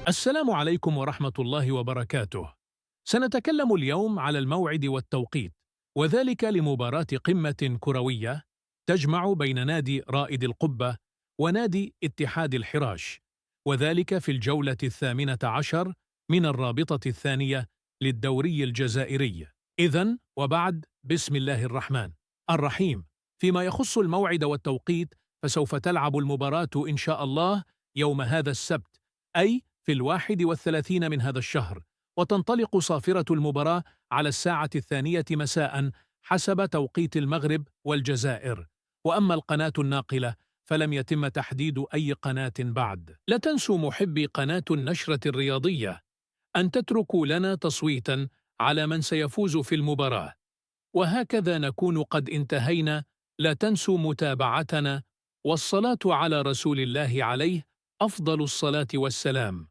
السلام عليكم ورحمة الله وبركاته. سنتكلم اليوم على الموعد والتوقيت، وذلك لمباراة قمة كروية تجمع بين نادي رائد القبة ونادي اتحاد الحراش، وذلك في الجولة 18 من الرابطة الثانية للدوري الجزائري. إذن وبعد، بسم الله الرحمن الرحيم. فيما يخص الموعد والتوقيت، فسوف تلعب المباراة إن شاء الله يوم هذا السبت، أي في 31 من هذا الشهر، وتنطلق صافرة المباراة على الساعة 2 مساء حسب توقيت المغرب والجزائر. وأما القناة الناقلة فلم يتم تحديد أي قناة بعد. لا تنسوا محبي قناة النشرة الرياضية أن تتركوا لنا تصويتا على من سيفوز في المباراة. وهكذا نكون قد انتهينا. لا تنسوا متابعتنا، والصلاة على رسول الله عليه أفضل الصلاة والسلام.